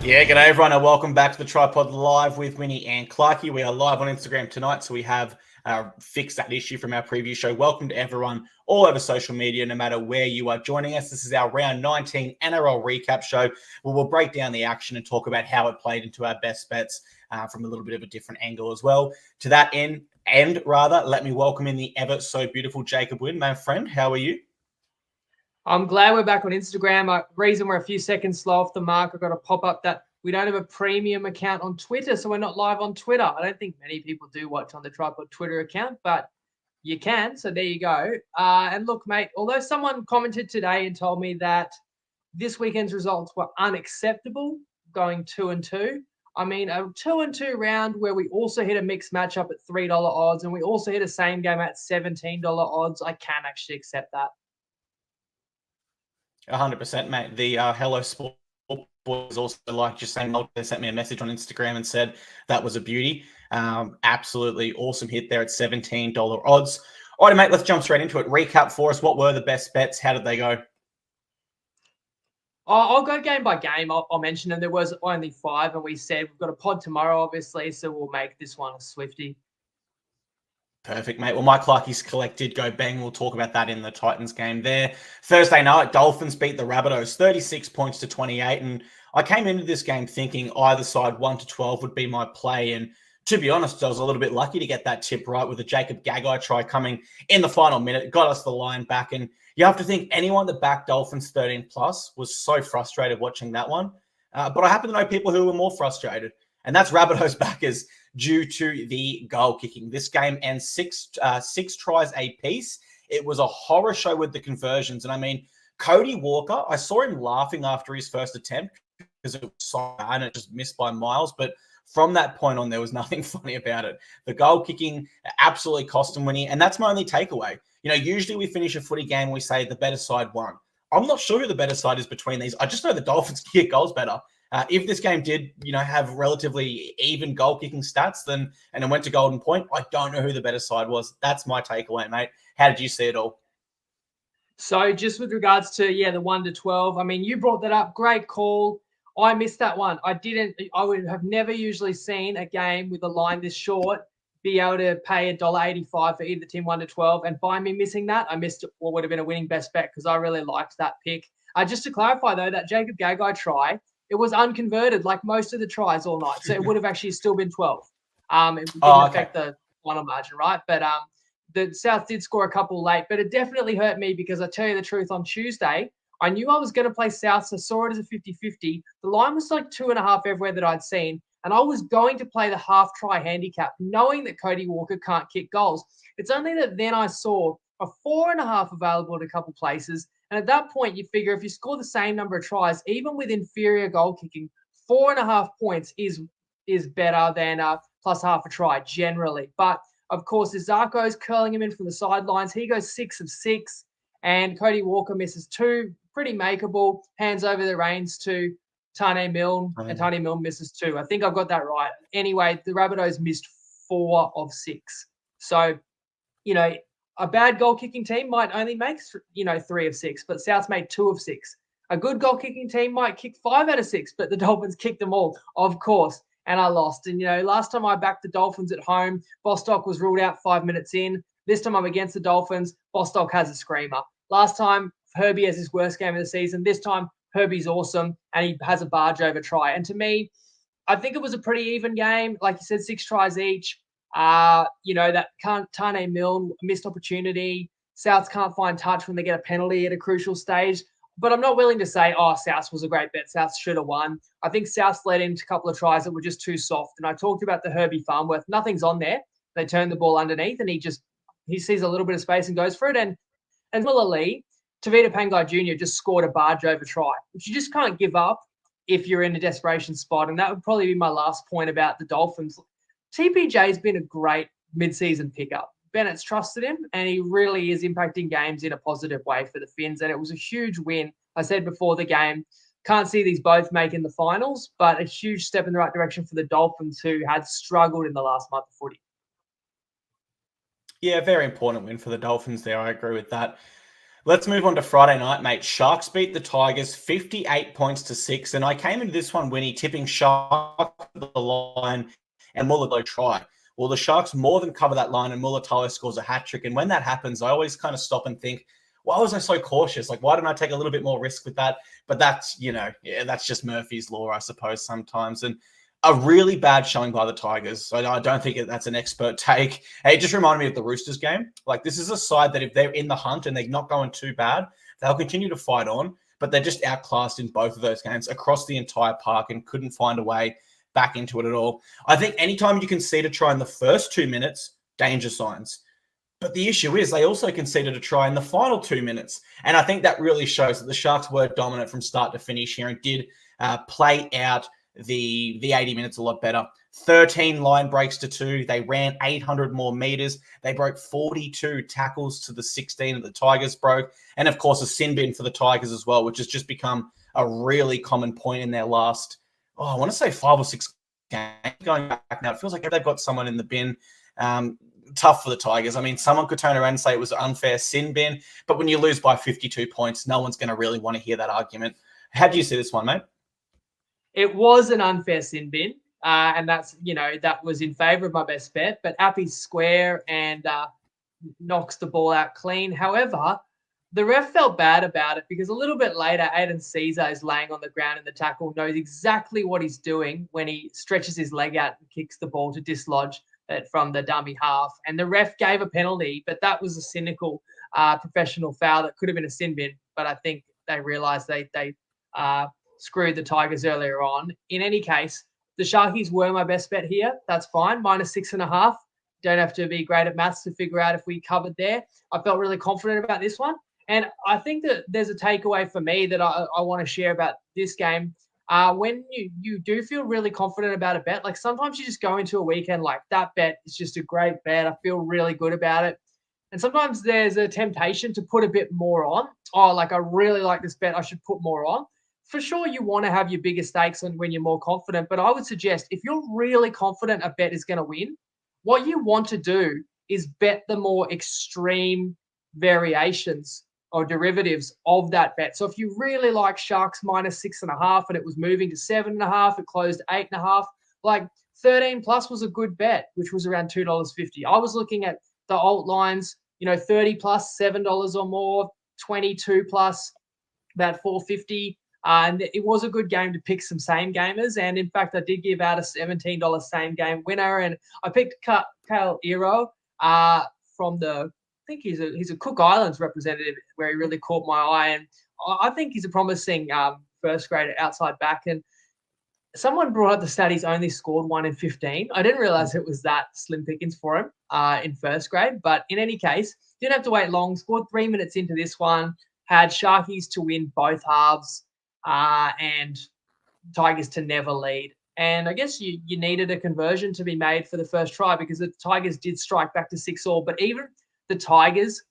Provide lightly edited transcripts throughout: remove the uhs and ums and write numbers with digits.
Yeah, g'day everyone and welcome back to the TryPod Live with Winnie and Clarkey. We are live on Instagram tonight, so we have fixed that issue from our previous show. Welcome to everyone all over social media, no matter where you are joining us. This is our round 19 NRL recap show where we'll break down the action and talk about how it played into our best bets from a little bit of a different angle as well. To that end, let me welcome in the ever so beautiful Jacob Wynn. My friend, how are you? I'm glad we're back on Instagram. Reason we're a few seconds slow off the mark, I've got to pop up that we don't have a premium account on Twitter, so we're not live on Twitter. I don't think many people do watch on the TryPod Twitter account, but you can, so there you go. And look, mate, although someone commented today and told me that this weekend's results were unacceptable, going 2-2. I mean, a 2-2 round where we also hit a mixed matchup at $3 odds and we also hit a same game at $17 odds, I can actually accept that. 100%, mate. The Hello Sport boys also, like just saying, they sent me a message on Instagram and said that was a beauty. Absolutely awesome hit there at $17 odds. All right, mate, let's jump straight into it. Recap for us. What were the best bets? How did they go? I'll go game by game. I'll mention them. There was only 5, and we said we've got a pod tomorrow, obviously, so we'll make this one a Swifty. Perfect, mate. Well, my Clarkey's collected go bang. We'll talk about that in the Titans game there. Thursday night, Dolphins beat the Rabbitohs 36 points to 28. And I came into this game thinking either side 1-12 would be my play. And to be honest, I was a little bit lucky to get that tip right with the Jacob Gagai try coming in the final minute. Got us the line back. And you have to think anyone that backed Dolphins 13 plus was so frustrated watching that one. But I happen to know people who were more frustrated. And that's Rabbitohs backers due to the goal kicking. This game ends six tries apiece. It was a horror show with the conversions. And I mean, Cody Walker, I saw him laughing after his first attempt because it was so bad and it just missed by miles. But from that point on, there was nothing funny about it. The goal kicking absolutely cost him winning. And that's my only takeaway. You know, usually we finish a footy game and we say the better side won. I'm not sure who the better side is between these. I just know the Dolphins kick goals better. If this game did, have relatively even goal-kicking stats, and it went to Golden Point, I don't know who the better side was. That's my takeaway, mate. How did you see it all? So just with regards to, the 1-12, I mean, you brought that up. Great call. I missed that one. I would have never usually seen a game with a line this short be able to pay $1.85 for either team 1-12. And by me missing that, I missed what would have been a winning best bet because I really liked that pick. Just to clarify, though, that Jacob Gagai try, it was unconverted like most of the tries all night. So it would have actually still been 12. It didn't affect the final margin, right? But the South did score a couple late, but it definitely hurt me because I tell you the truth, on Tuesday, I knew I was going to play South, so saw it as a 50-50. The line was like 2.5 everywhere that I'd seen, and I was going to play the half try handicap, knowing that Cody Walker can't kick goals. It's only that then I saw a 4.5 available at a couple places. And at that point, you figure if you score the same number of tries, even with inferior goal kicking, 4.5 points is better than plus half a try generally. But of course, Zarko's curling him in from the sidelines. He goes 6 of 6, and Cody Walker misses 2, pretty makeable. Hands over the reins to Tane Milne, and Tane Milne misses 2. I think I've got that right. Anyway, the Rabbitohs missed 4 of 6. So, a bad goal-kicking team might only make, 3 of 6, but South's made 2 of 6. A good goal-kicking team might kick 5 out of 6, but the Dolphins kicked them all, of course, and I lost. And, last time I backed the Dolphins at home, Bostock was ruled out 5 minutes in. This time I'm against the Dolphins, Bostock has a screamer. Last time, Herbie has his worst game of the season. This time, Herbie's awesome, and he has a barge-over try. And to me, I think it was a pretty even game. Like you said, 6 tries each. That Tane Milne missed opportunity. Souths can't find touch when they get a penalty at a crucial stage. But I'm not willing to say, Souths was a great bet. Souths should have won. I think Souths led into a couple of tries that were just too soft. And I talked about the Herbie Farnworth. Nothing's on there. They turn the ball underneath, and he sees a little bit of space and goes for it. And similarly, Tavita Pangai Jr. just scored a barge over try, which you just can't give up if you're in a desperation spot. And that would probably be my last point about the Dolphins. TPJ's been a great mid-season pickup. Bennett's trusted him, and he really is impacting games in a positive way for the Finns, and it was a huge win. I said before the game, can't see these both making the finals, but a huge step in the right direction for the Dolphins, who had struggled in the last month of footy. Yeah, very important win for the Dolphins there. I agree with that. Let's move on to Friday night, mate. Sharks beat the Tigers 58 points to 6. And I came into this one, Winnie, tipping Sharks at the line and Mulatalo try. Well, the Sharks more than cover that line and Mulatalo scores a hat trick. And when that happens, I always kind of stop and think, why was I so cautious? Like, why didn't I take a little bit more risk with that? But that's, that's just Murphy's Law, I suppose, sometimes. And a really bad showing by the Tigers. So I don't think that's an expert take. It just reminded me of the Roosters game. Like, this is a side that if they're in the hunt and they're not going too bad, they'll continue to fight on, but they're just outclassed in both of those games across the entire park and couldn't find a way back into it at all. I think anytime you concede a try in the first 2 minutes, danger signs. But the issue is they also conceded a try in the final 2 minutes. And I think that really shows that the Sharks were dominant from start to finish here and did play out the 80 minutes a lot better. 13 line breaks to 2. They ran 800 more meters. They broke 42 tackles to the 16 that the Tigers broke. And, of course, a sin bin for the Tigers as well, which has just become a really common point in their last, I want to say 5 or 6 games. Going back now, it feels like they've got someone in the bin. Tough for the Tigers. I mean, someone could turn around and say it was an unfair sin bin, but when you lose by 52 points, no one's going to really want to hear that argument. How do you see this one, mate? It was an unfair sin bin, and that's, that was in favour of my best bet, but Appy's square and knocks the ball out clean. However, the ref felt bad about it because a little bit later, Aiden Caesar is laying on the ground in the tackle, knows exactly what he's doing when he stretches his leg out and kicks the ball to dislodge it from the dummy half. And the ref gave a penalty, but that was a cynical professional foul that could have been a sin bin, but I think they realised they screwed the Tigers earlier on. In any case, the Sharkies were my best bet here. That's fine. -6.5. Don't have to be great at maths to figure out if we covered there. I felt really confident about this one. And I think that there's a takeaway for me that I want to share about this game. When you do feel really confident about a bet, like sometimes you just go into a weekend like that bet is just a great bet. I feel really good about it. And sometimes there's a temptation to put a bit more on. Oh, like I really like this bet. I should put more on. For sure, you want to have your bigger stakes on when you're more confident. But I would suggest if you're really confident a bet is going to win, what you want to do is bet the more extreme variations or derivatives of that bet. So if you really like Sharks -6.5 and it was moving to 7.5, it closed 8.5, like 13 plus was a good bet, which was around $2.50. I was looking at the alt lines, 30 plus, $7 or more, 22 plus, about $4.50. And it was a good game to pick some same gamers. And in fact, I did give out a $17 same game winner. And I picked Kale Ero from I think he's a Cook Islands representative where he really caught my eye. And I think he's a promising first grader outside back. And someone brought up the stat he's only scored 1 in 15. I didn't realize it was that slim pickings for him in first grade. But in any case, didn't have to wait long. Scored 3 minutes into this one. Had Sharkies to win both halves. And Tigers to never lead. And I guess you needed a conversion to be made for the first try because the Tigers did strike back to 6-all. But even the Tigers'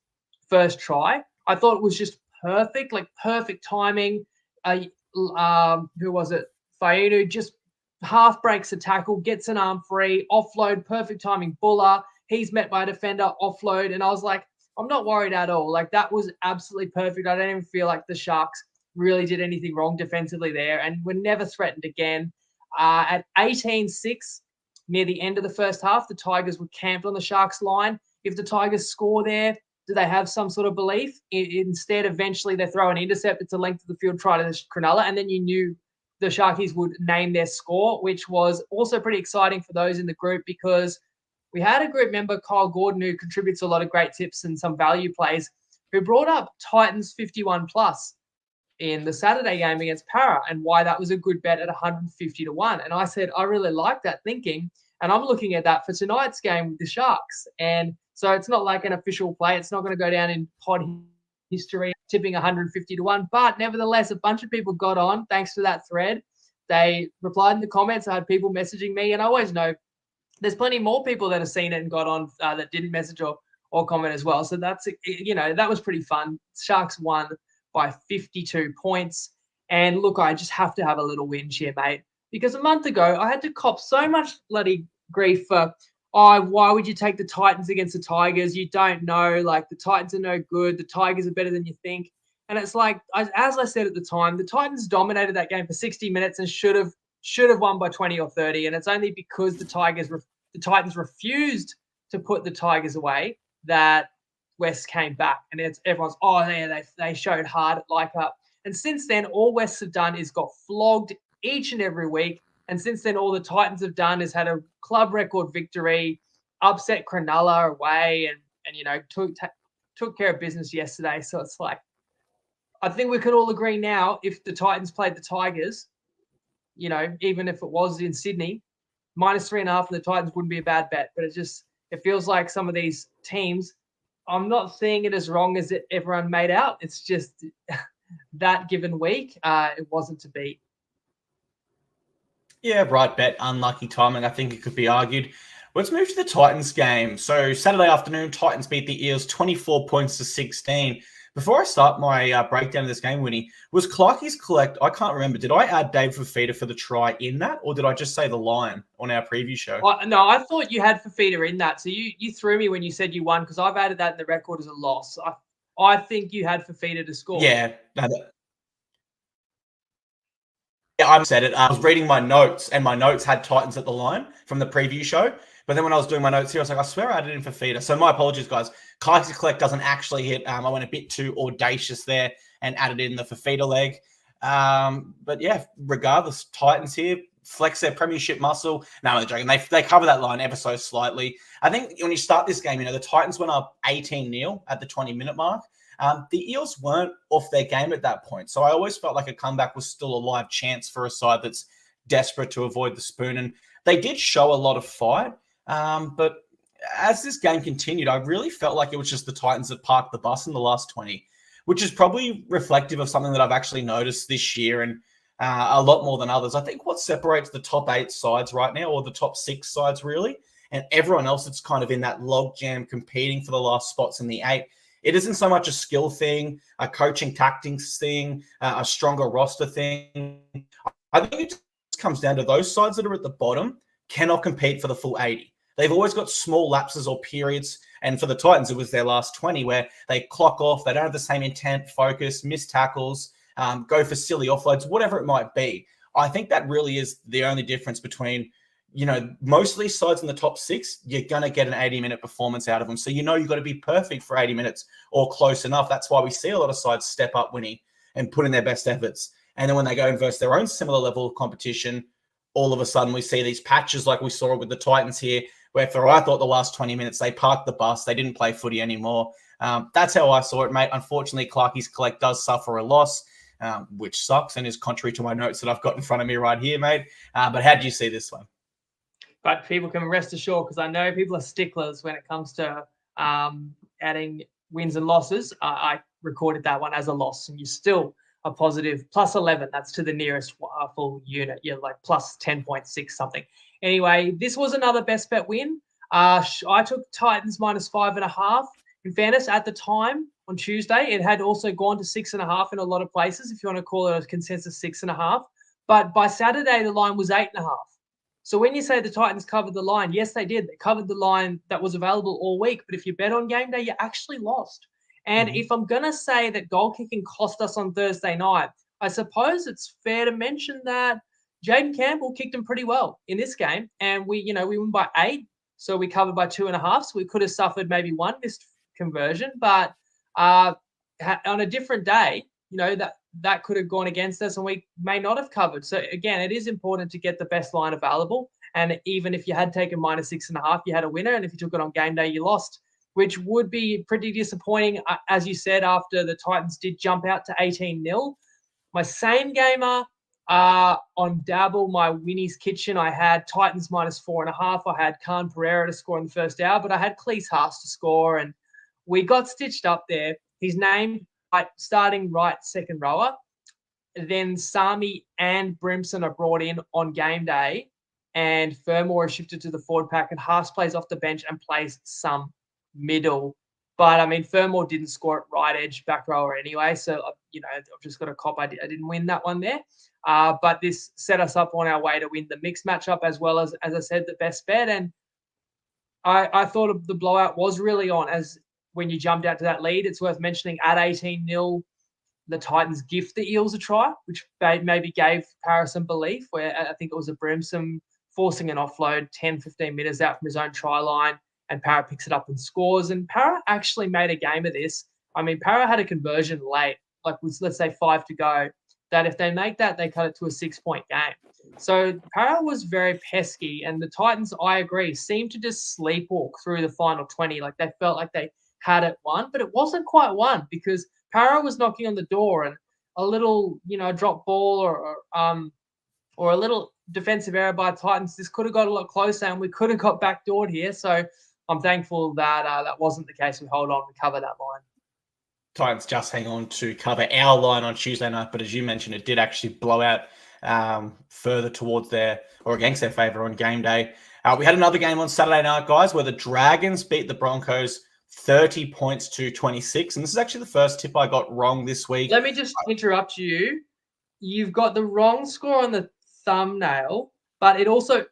first try, I thought it was just perfect, like perfect timing. Who was it? Fainu just half breaks a tackle, gets an arm free, offload, perfect timing. Buller, he's met by a defender, offload. And I was like, I'm not worried at all. Like that was absolutely perfect. I don't even feel like the Sharks really did anything wrong defensively there and were never threatened again. At 18-6, near the end of the first half, the Tigers were camped on the Sharks line. If the Tigers score there, do they have some sort of belief? Instead, eventually they throw an intercept. It's a length of the field try to the Cronulla, and then you knew the Sharkies would name their score, which was also pretty exciting for those in the group because we had a group member, Kyle Gordon, who contributes a lot of great tips and some value plays, who brought up Titans 51 plus in the Saturday game against Para and why that was a good bet at 150-1. And I said, I really like that thinking. And I'm looking at that for tonight's game with the Sharks. And so it's not like an official play. It's not going to go down in pod history, tipping 150-1. But nevertheless, a bunch of people got on thanks to that thread. They replied in the comments. I had people messaging me. And I always know there's plenty more people that have seen it and got on that didn't message or comment as well. So that's, that was pretty fun. Sharks won by 52 points. And look, I just have to have a little whinge here, mate, because a month ago I had to cop so much bloody grief for oh, why would you take the Titans against the Tigers? You don't know. Like, the Titans are no good. The Tigers are better than you think. And it's like, as I said at the time, the Titans dominated that game for 60 minutes and should have won by 20 or 30. And it's only because the Titans refused to put the Tigers away that West came back. And everyone's, oh, yeah, they showed hard at Leichhardt. And since then, all Wests have done is got flogged each and every week. And since then, all the Titans have done is had a club record victory, upset Cronulla away, and took care of business yesterday. So it's like, I think we can all agree now, if the Titans played the Tigers, even if it was in Sydney, -3.5 for the Titans wouldn't be a bad bet. But it feels like some of these teams, I'm not seeing it as wrong as everyone made out. It's just that given week, it wasn't to beat. Yeah, right bet. Unlucky timing, I think it could be argued. Let's move to the Titans game. So Saturday afternoon, Titans beat the Eels 24 points to 16. Before I start my breakdown of this game, Winnie, was Clarkey's collect? I can't remember. Did I add Dave Fafita for the try in that, or did I just say the line on our preview show? No, I thought you had Fafita in that. So you threw me when you said you won, because I've added that in the record as a loss. I think you had Fafita to score. Yeah. Yeah, I said it. I was reading my notes, and my notes had Titans at the line from the preview show. But then when I was doing my notes here, I was like, I swear I added in Fafita. So my apologies, guys. Clarkey's collect doesn't actually hit. I went a bit too audacious there and added in the Fafita leg. But yeah, regardless, Titans here flex their premiership muscle. No, I'm joking. They cover that line ever so slightly. I think when you start this game, the Titans went up 18-0 at the 20-minute mark. The Eels weren't off their game at that point. So I always felt like a comeback was still a live chance for a side that's desperate to avoid the spoon. And they did show a lot of fight. But as this game continued, I really felt like it was just the Titans that parked the bus in the last 20, which is probably reflective of something that I've actually noticed this year and a lot more than others. I think what separates the top 8 sides right now, or the top 6 sides really, and everyone else that's kind of in that logjam competing for the last spots in the 8, it isn't so much a skill thing, a coaching tactics thing, a stronger roster thing. I think it just comes down to those sides that are at the bottom cannot compete for the full 80. They've always got small lapses or periods. And for the Titans, it was their last 20 where they clock off. They don't have the same intent, focus, miss tackles, go for silly offloads, whatever it might be. I think that really is the only difference between, most of these sides in the top 6, you're going to get an 80-minute performance out of them. So you've got to be perfect for 80 minutes or close enough. That's why we see a lot of sides step up, Winnie, and put in their best efforts. And then when they go and verse their own similar level of competition, all of a sudden we see these patches like we saw with the Titans here, where I thought the last 20 minutes they parked the bus. They didn't play footy anymore. That's how I saw it, mate. Unfortunately, Clarkey's collect does suffer a loss, which sucks and is contrary to my notes that I've got in front of me right here, mate. But how do you see this one? But people can rest assured, because I know people are sticklers when it comes to adding wins and losses. I recorded that one as a loss, and you're still a positive +11. That's to the nearest full unit. You're like plus 10.6 something. Anyway, this was another best bet win. I took Titans -5.5. In fairness, at the time on Tuesday, it had also gone to 6.5 in a lot of places, if you want to call it a consensus 6.5. But by Saturday, the line was 8.5. So when you say the Titans covered the line, yes, they did. They covered the line that was available all week. But if you bet on game day, you actually lost. And if I'm going to say that goal kicking cost us on Thursday night, I suppose it's fair to mention that Jaden Campbell kicked him pretty well in this game. And we won by 8. So we covered by 2.5. So we could have suffered maybe 1 missed conversion. But on a different day, that could have gone against us and we may not have covered. So again, it is important to get the best line available. And even if you had taken -6.5, you had a winner. And if you took it on game day, you lost, which would be pretty disappointing, as you said, after the Titans did jump out to 18-0. My same gamer on Dabble, my Winnie's Kitchen, I had Titans -4.5. I had Khan Pereira to score in the first hour, but I had Cleese Haas to score, and we got stitched up there. He's named starting right second rower. Then Sami and Brimson are brought in on game day, and Fermor is shifted to the forward pack, and Haas plays off the bench and plays some middle. But I mean, Fermor didn't score at right edge, back rower anyway. So, I've just got a cop. I didn't win that one there. But this set us up on our way to win the mixed matchup, as well as I said, the best bet. And I thought the blowout was really on as when you jumped out to that lead. It's worth mentioning at 18-0, the Titans gift the Eels a try, which maybe gave Para some belief, where I think it was a Brimson forcing an offload 10, 15 metres out from his own try line, and Para picks it up and scores. And Para actually made a game of this. I mean, Para had a conversion late, like with, let's say, 5 to go, that if they make that, they cut it to a 6-point game. So Para was very pesky, and the Titans, I agree, seemed to just sleepwalk through the final 20. Like they felt like they had it won, but it wasn't quite won because Para was knocking on the door, and a little, drop ball or a little defensive error by Titans, this could have got a lot closer, and we could have got backdoored here. So I'm thankful that that wasn't the case. We hold on, we cover that line. Titans just hang on to cover our line on Tuesday night, but as you mentioned, it did actually blow out further towards against their favour on game day. We had another game on Saturday night, guys, where the Dragons beat the Broncos 30 points to 26. And this is actually the first tip I got wrong this week. Let me just interrupt you. You've got the wrong score on the thumbnail, but it also...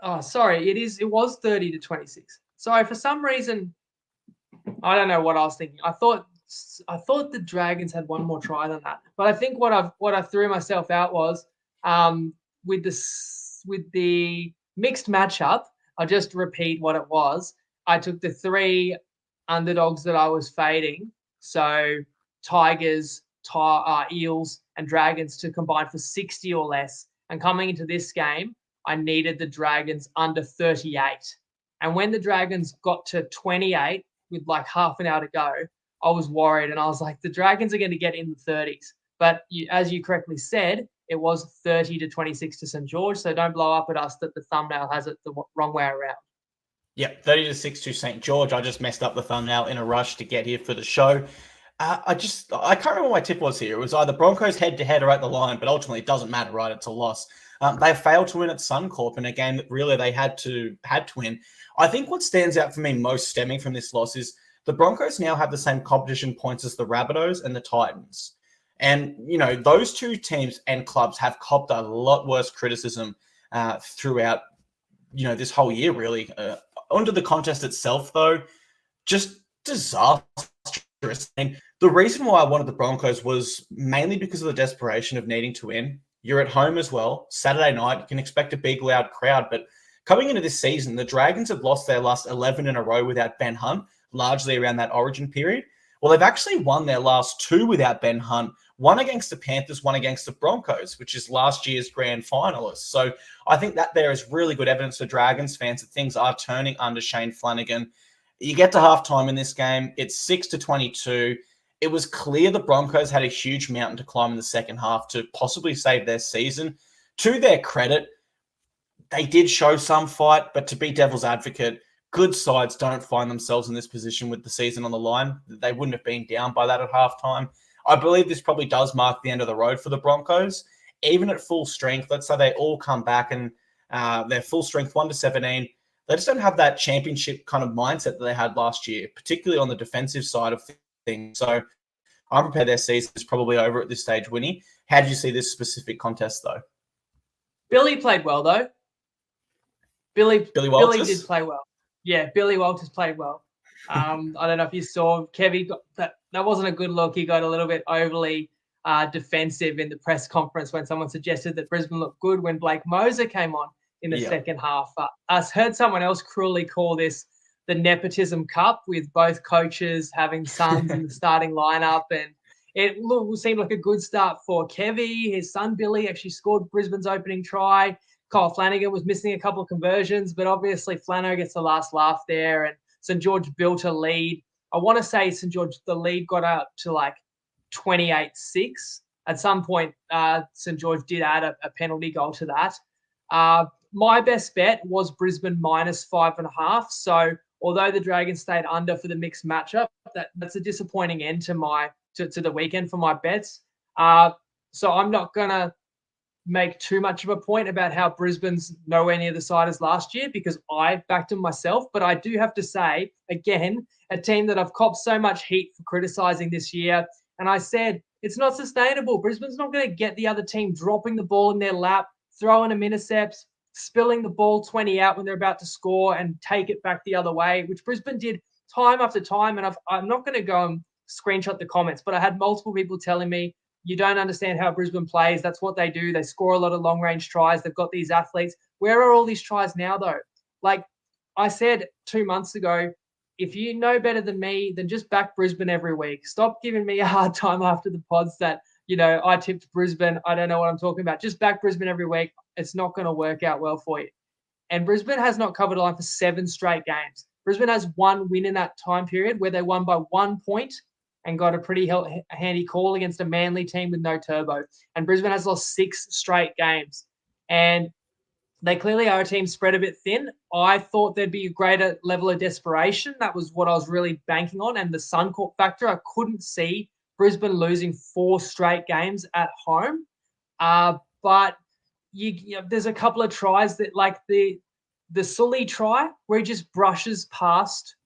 Oh, sorry. It was 30 to 26. Sorry, for some reason, I don't know what I was thinking. I thought the Dragons had one more try than that. But I think what I threw myself out was with the mixed matchup, I'll just repeat what it was. I took the 3 underdogs that I was fading. So Tigers, Eels, and Dragons to combine for 60 or less. And coming into this game, I needed the Dragons under 38. And when the Dragons got to 28 with like half an hour to go, I was worried. And I was like, the Dragons are going to get in the 30s. But as you correctly said, it was 30 to 26 to St. George. So don't blow up at us that the thumbnail has it the wrong way around. Yeah, 30 to 6 to St. George. I just messed up the thumbnail in a rush to get here for the show. I can't remember what my tip was here. It was either Broncos head-to-head or at the line, but ultimately it doesn't matter, right? It's a loss. They failed to win at Suncorp in a game that really they had to win. I think what stands out for me most stemming from this loss is the Broncos now have the same competition points as the Rabbitohs and the Titans. And, those two teams and clubs have copped a lot worse criticism throughout, this whole year, really. Onto the contest itself, though, just disastrous. And the reason why I wanted the Broncos was mainly because of the desperation of needing to win. You're at home as well. Saturday night, you can expect a big, loud crowd. But coming into this season, the Dragons have lost their last 11 in a row without Ben Hunt, largely around that origin period. Well, they've actually won their last 2 without Ben Hunt, one against the Panthers, one against the Broncos, which is last year's grand finalists. So I think that there is really good evidence for Dragons fans that things are turning under Shane Flanagan. You get to halftime in this game, it's 6 to 22. It was clear the Broncos had a huge mountain to climb in the second half to possibly save their season. To their credit, they did show some fight, but to be devil's advocate, good sides don't find themselves in this position with the season on the line. They wouldn't have been down by that at halftime. I believe this probably does mark the end of the road for the Broncos. Even at full strength, let's say they all come back and they're full strength 1 to 17. They just don't have that championship kind of mindset that they had last year, particularly on the defensive side of things. So I'm prepared their season is probably over at this stage, Winnie. How do you see this specific contest, though? Billy played well, though. Billy did play well. Yeah, Billy Walters played well. I don't know if you saw Kevy got that wasn't a good look. He got a little bit overly defensive in the press conference when someone suggested that Brisbane looked good when Blake Moser came on in the second half. I heard someone else cruelly call this the Nepotism Cup, with both coaches having sons in the starting lineup, and it seemed like a good start for Kevy. His son Billy actually scored Brisbane's opening try. Kyle Flanagan was missing a couple of conversions, but obviously Flano gets the last laugh there, and St. George built a lead. I want to say St. George, the lead got out to like 28-6. At some point, St. George did add a penalty goal to that. My best bet was Brisbane -5.5. So although the Dragons stayed under for the mixed matchup, that's a disappointing end to the weekend for my bets. So I'm not going to make too much of a point about how Brisbane's nowhere near the side as last year, because I backed them myself. But I do have to say, again, a team that I've copped so much heat for criticising this year, and I said, it's not sustainable. Brisbane's not going to get the other team dropping the ball in their lap, throwing them intercepts, spilling the ball 20 out when they're about to score and take it back the other way, which Brisbane did time after time. And I'm not going to go and screenshot the comments, but I had multiple people telling me, you don't understand how Brisbane plays. That's what they do. They score a lot of long-range tries. They've got these athletes. Where are all these tries now, though? Like I said 2 months ago, if you know better than me, then just back Brisbane every week. Stop giving me a hard time after the pods that, I tipped Brisbane. I don't know what I'm talking about. Just back Brisbane every week. It's not going to work out well for you. And Brisbane has not covered a line for 7 straight games. Brisbane has one win in that time period where they won by 1 point and got a pretty handy call against a Manly team with no turbo. And Brisbane has lost 6 straight games. And they clearly are a team spread a bit thin. I thought there'd be a greater level of desperation. That was what I was really banking on. And the Suncorp factor, I couldn't see Brisbane losing 4 straight games at home. But there's a couple of tries that, like the Sully try, where he just brushes past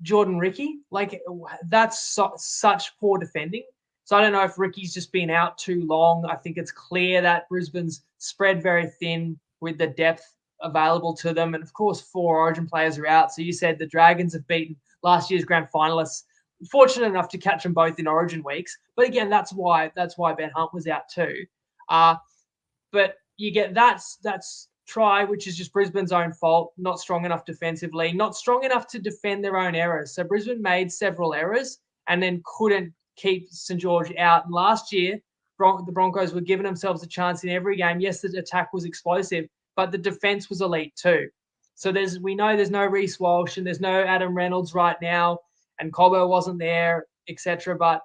Jordan Ricky, like that's such poor defending. So I don't know if Ricky's just been out too long. I think it's clear that Brisbane's spread very thin with the depth available to them. And of course, 4 Origin players are out. So you said the Dragons have beaten last year's grand finalists. Fortunate enough to catch them both in Origin weeks. But again, that's why Ben Hunt was out too. But you get that's try, which is just Brisbane's own fault, not strong enough defensively, not strong enough to defend their own errors. So Brisbane made several errors and then couldn't keep St. George out. And last year, the Broncos were giving themselves a chance in every game. Yes, the attack was explosive, but the defense was elite too. So we know there's no Reece Walsh and there's no Adam Reynolds right now, and Cobbo wasn't there, etc. But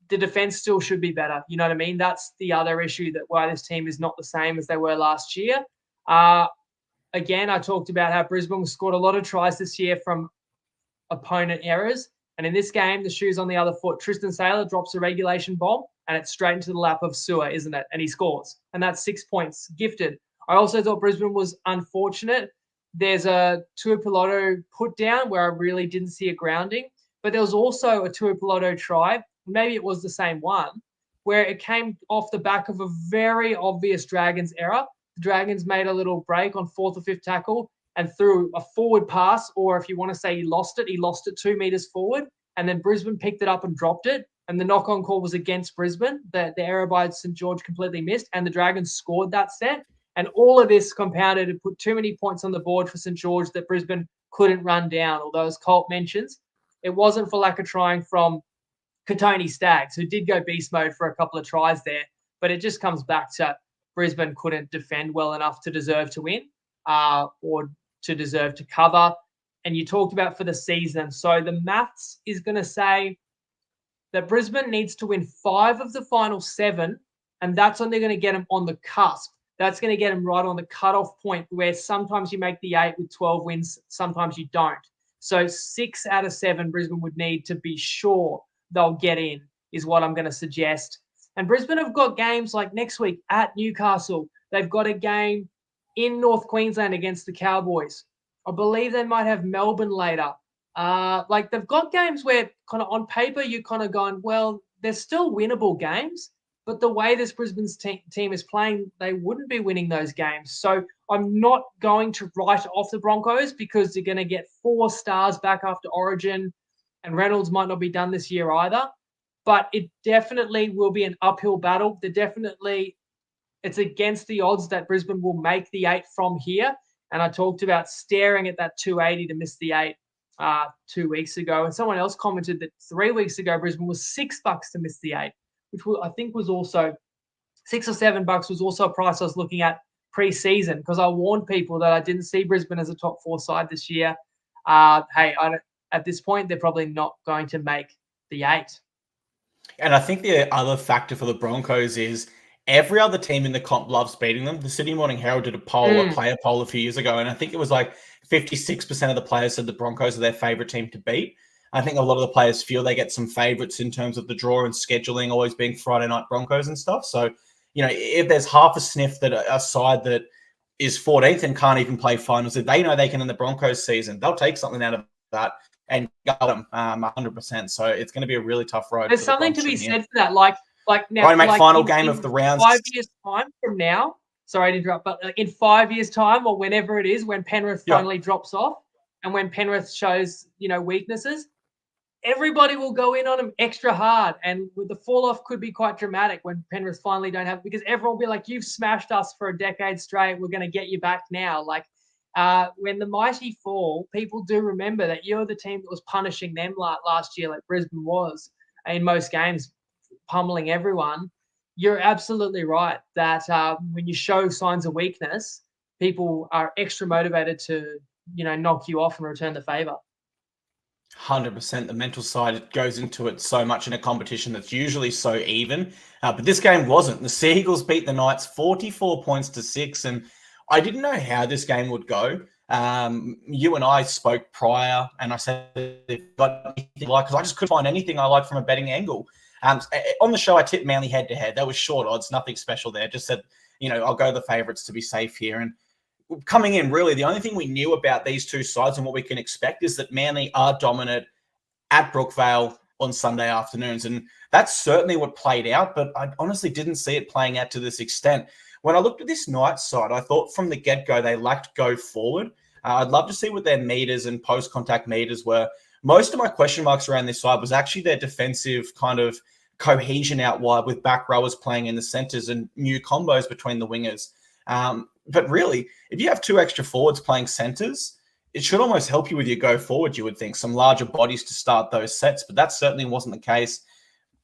the defense still should be better. You know what I mean? That's the other issue, that why this team is not the same as they were last year. Again, I talked about how Brisbane scored a lot of tries this year from opponent errors. And in this game, the shoe's on the other foot. Tristan Saylor drops a regulation bomb and it's straight into the lap of Sewer, isn't it? And he scores. And that's 6 points gifted. I also thought Brisbane was unfortunate. There's a Tuipulotu put down where I really didn't see a grounding. But there was also a Tuipulotu try, maybe it was the same one, where it came off the back of a very obvious Dragons error. The Dragons made a little break on 4th or 5th tackle and threw a forward pass, or if you want to say he lost it 2 meters forward, and then Brisbane picked it up and dropped it, and the knock-on call was against Brisbane. The error by St. George completely missed, and the Dragons scored that set. And all of this compounded and put too many points on the board for St. George that Brisbane couldn't run down. Although, as Colt mentions, it wasn't for lack of trying from Katoni Staggs, who did go beast mode for a couple of tries there, but it just comes back to Brisbane couldn't defend well enough to deserve to win or to deserve to cover. And you talked about for the season. So the maths is going to say that Brisbane needs to win 5 of the final 7, and that's only going to get them on the cusp. That's going to get them right on the cutoff point, where sometimes you make the 8 with 12 wins, sometimes you don't. So 6 out of 7 Brisbane would need to be sure they'll get in, is what I'm going to suggest. And Brisbane have got games like next week at Newcastle. They've got a game in North Queensland against the Cowboys. I believe they might have Melbourne later. They've got games where kind of on paper you're kind of going, well, they're still winnable games, but the way this Brisbane's team is playing, they wouldn't be winning those games. So I'm not going to write off the Broncos because they're going to get 4 stars back after Origin, and Reynolds might not be done this year either. But it definitely will be an uphill battle. It's against the odds that Brisbane will make the 8 from here. And I talked about staring at that 280 to miss the 8 2 weeks ago. And someone else commented that 3 weeks ago, Brisbane was $6 to miss the 8, which I think was also $6 or $7 was also a price I was looking at pre-season, because I warned people that I didn't see Brisbane as a top 4 side this year. At this point, they're probably not going to make the 8. And I think the other factor for the Broncos is every other team in the comp loves beating them. The Sydney Morning Herald did a player poll a few years ago, and I think it was like 56% of the players said the Broncos are their favourite team to beat. I think a lot of the players feel they get some favourites in terms of the draw and scheduling always being Friday night Broncos and stuff. So, if there's half a sniff that a side that is 14th and can't even play finals, if they know they can in the Broncos season, they'll take something out of that and got them 100%. So it's going to be a really tough road. There's something to be said for that. Like now, final game of the rounds. 5 years time from now, sorry to interrupt, but in 5 years' time or whenever it is, when Penrith finally drops off and when Penrith shows, weaknesses, everybody will go in on them extra hard. And with the fall off could be quite dramatic when Penrith finally don't have, because everyone will be like, you've smashed us for a decade straight. We're going to get you back now. Like when the mighty fall, people do remember that you're the team that was punishing them last year, like Brisbane was in most games, pummeling everyone. You're absolutely right that when you show signs of weakness, people are extra motivated to, knock you off and return the favor. 100%. The mental side goes into it so much in a competition that's usually so even. But this game wasn't. The Seagulls beat the Knights 44 points to 6. And I didn't know how this game would go. You and I spoke prior, and I said, because I just couldn't find anything I liked from a betting angle. On the show, I tipped Manly head-to-head. That was short odds, nothing special there. Just said, I'll go the favourites to be safe here. And coming in, really, the only thing we knew about these two sides and what we can expect is that Manly are dominant at Brookvale on Sunday afternoons. And that's certainly what played out, but I honestly didn't see it playing out to this extent. When I looked at this Knights side, I thought from the get-go they lacked go forward. I'd love to see what their meters and post-contact meters were. Most of my question marks around this side was actually their defensive kind of cohesion out wide with back rowers playing in the centres and new combos between the wingers. But really, if you have two extra forwards playing centres, it should almost help you with your go forward, you would think. Some larger bodies to start those sets, but that certainly wasn't the case.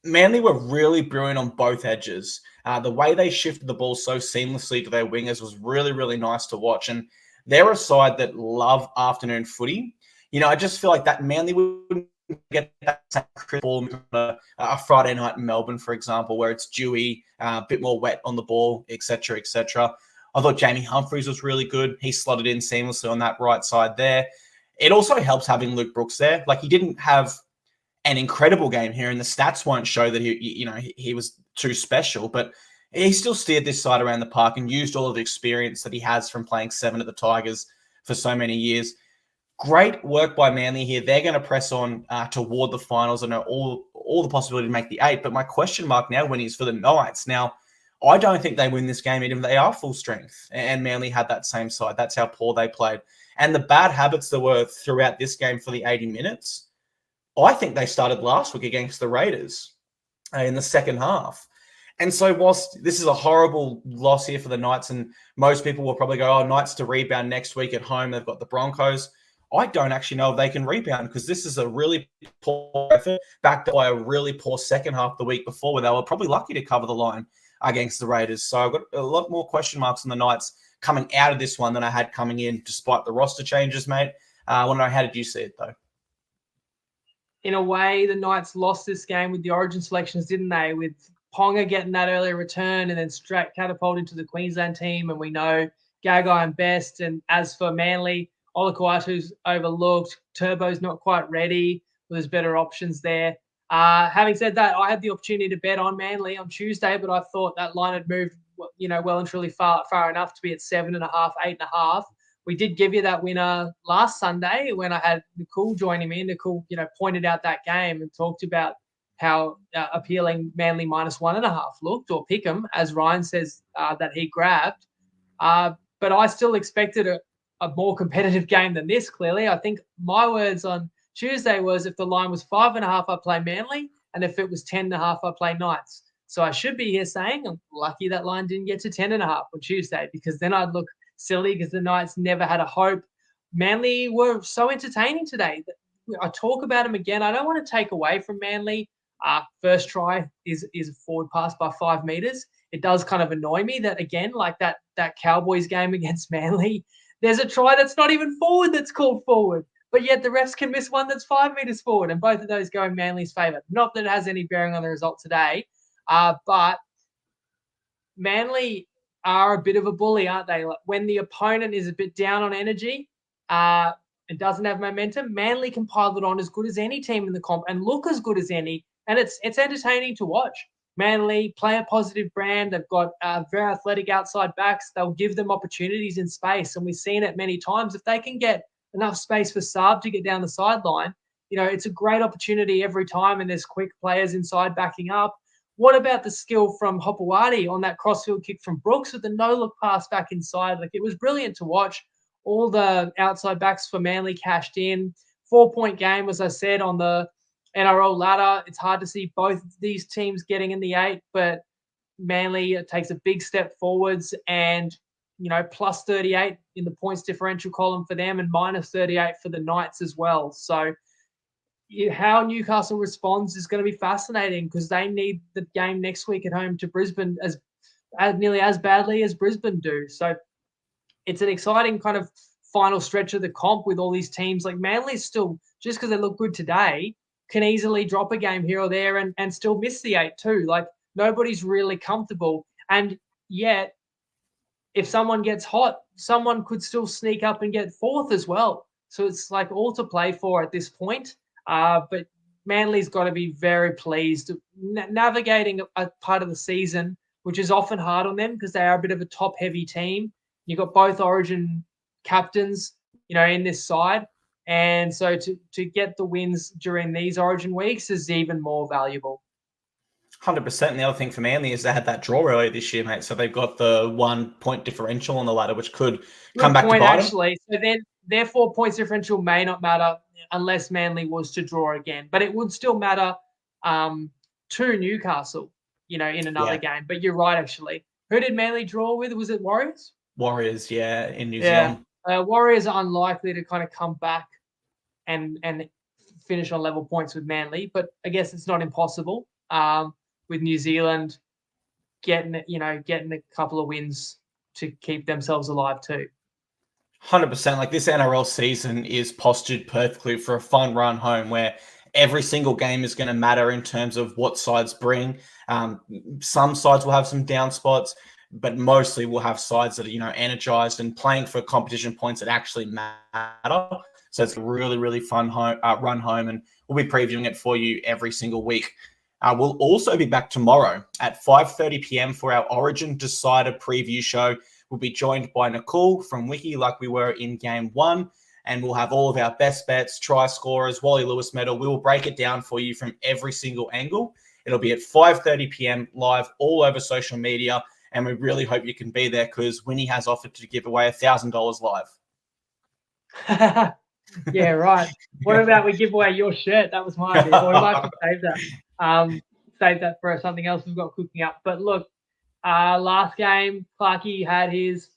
Manly were really brilliant on both edges. The way they shifted the ball so seamlessly to their wingers was really, really nice to watch. And they're a side that love afternoon footy. I just feel like that Manly wouldn't get that same ball a Friday night in Melbourne, for example, where it's dewy, a bit more wet on the ball, etc., etc. I thought Jamie Humphries was really good. He slotted in seamlessly on that right side there. It also helps having Luke Brooks there. Like, he didn't have an incredible game here, and the stats won't show that he was too special, but he still steered this side around the park and used all of the experience that he has from playing 7 at the Tigers for so many years. Great work by Manly here. They're going to press on toward the finals and all the possibility to make the 8. But my question mark now, Winnie, is for the Knights. Now, I don't think they win this game, even if they are full strength. And Manly had that same side. That's how poor they played. And the bad habits that were throughout this game for the 80 minutes, I think they started last week against the Raiders in the second half. And so whilst this is a horrible loss here for the Knights, and most people will probably go, Knights to rebound next week at home. They've got the Broncos. I don't actually know if they can rebound, because this is a really poor effort backed by a really poor second half the week before, where they were probably lucky to cover the line against the Raiders. So I've got a lot more question marks on the Knights coming out of this one than I had coming in, despite the roster changes, mate. I want to know, how did you see it, though? In a way, the Knights lost this game with the origin selections, didn't they? With Ponga getting that early return and then straight catapult into the Queensland team. And we know Gagai and Best. And as for Manly, Olakuatu's overlooked. Turbo's not quite ready. There's better options there. Having said that, I had the opportunity to bet on Manly on Tuesday, but I thought that line had moved, well and truly far enough to be at 7.5, 8.5. We did give you that winner last Sunday when I had Nicole joining me. Nicole, pointed out that game and talked about how appealing Manly -1.5 looked, or Pick'em, as Ryan says, that he grabbed. But I still expected a more competitive game than this, clearly. I think my words on Tuesday was, if the line was 5.5, I play Manly, and if it was 10.5, I play Knights. So I should be here saying I'm lucky that line didn't get to 10.5 on Tuesday, because then I'd look silly, because the Knights never had a hope. Manly were so entertaining today. I talk about them again. I don't want to take away from Manly. First try is a forward pass by 5 meters. It does kind of annoy me that, again, like that Cowboys game against Manly, there's a try that's not even forward that's called forward, but yet the refs can miss one that's 5 meters forward, and both of those go in Manly's favour. Not that it has any bearing on the result today, but Manly are a bit of a bully, aren't they? Like, when the opponent is a bit down on energy and doesn't have momentum, Manly can pile it on as good as any team in the comp and look as good as any, and it's entertaining to watch. Manly play a positive brand. They've got very athletic outside backs. They'll give them opportunities in space, and we've seen it many times. If they can get enough space for Saab to get down the sideline, it's a great opportunity every time, and there's quick players inside backing up. what about the skill from Hopewadi on that crossfield kick from Brooks with the no-look pass back inside? Like, it was brilliant to watch. All the outside backs for Manly cashed in. 4-point game, as I said, on the NRL ladder. It's hard to see both of these teams getting in the 8, but Manly takes a big step forwards and, plus 38 in the points differential column for them and minus 38 for the Knights as well. So how Newcastle responds is going to be fascinating because they need the game next week at home to Brisbane as nearly as badly as Brisbane do. So it's an exciting kind of final stretch of the comp with all these teams. Like Manly still, just because they look good today, can easily drop a game here or there and still miss the 8 too. Like nobody's really comfortable. And yet, if someone gets hot, someone could still sneak up and get 4th as well. So it's like all to play for at this point. But Manly's got to be very pleased. Navigating a part of the season, which is often hard on them because they are a bit of a top-heavy team. You've got both Origin captains, in this side. And so to get the wins during these Origin weeks is even more valuable. 100%. And the other thing for Manly is they had that draw earlier this year, mate. So they've got the 1-point differential on the ladder, which could come back to bite them. So then their 4 points differential may not matter unless Manly was to draw again. But it would still matter to Newcastle, in another game. But you're right, actually. Who did Manly draw with? Was it Warriors? Warriors, yeah, in New Zealand. Warriors are unlikely to kind of come back and finish on level points with Manly, but I guess it's not impossible. With New Zealand getting a couple of wins to keep themselves alive too. 100%. Like this NRL season is postured perfectly for a fun run home where every single game is going to matter in terms of what sides bring. Some sides will have some down spots, but mostly we'll have sides that are, energized and playing for competition points that actually matter. So it's a really, really fun run home, and we'll be previewing it for you every single week. We'll also be back tomorrow at 5:30 p.m. for our Origin Decider preview show. We'll be joined by Nicole from Wiki like we were in Game 1, and we'll have all of our best bets, try scorers, Wally Lewis medal. We will break it down for you from every single angle. It'll be at 5:30 p.m. live all over social media, and we really hope you can be there because Winnie has offered to give away $1,000 live. Yeah, right. What about we give away your shirt? That was my idea. Or we might save that. Save that for something else we've got cooking up. But look, last game, Clarkey had his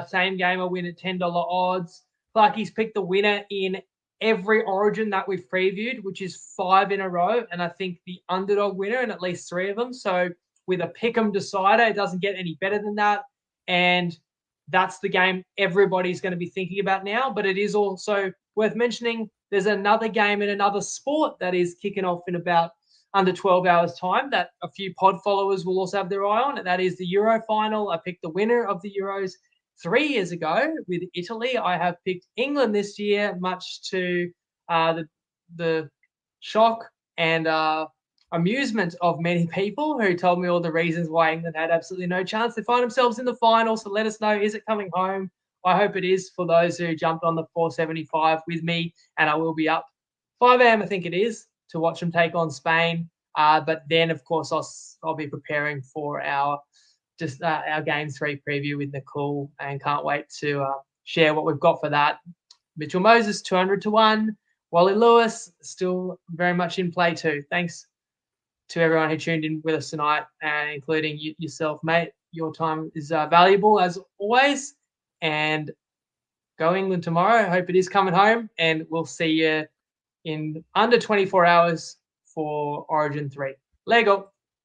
same gamer win at $10 odds. Clarkey's picked the winner in every Origin that we've previewed, which is 5 in a row. And I think the underdog winner in at least 3 of them. So with a pick'em decider, it doesn't get any better than that. And that's the game everybody's going to be thinking about now. But it is also worth mentioning there's another game in another sport that is kicking off in about under 12 hours time that a few pod followers will also have their eye on, and that is the Euro final. I picked the winner of the Euros 3 years ago with Italy. I have picked England this year, much to the shock and amusement of many people who told me all the reasons why England had absolutely no chance to find themselves in the final. So let us know, is it coming home? I hope it is for those who jumped on the 475 with me, and I will be up 5 a.m. I think it is to watch them take on Spain. But then, of course, I'll be preparing for our Game 3 preview with Nicole, and can't wait to share what we've got for that. Mitchell Moses, 200 to 1. Wally Lewis, still very much in play too. Thanks to everyone who tuned in with us tonight, including yourself, mate. Your time is valuable as always. And go England tomorrow. I hope it is coming home, and we'll see you in under 24 hours for Origin 3. Lego.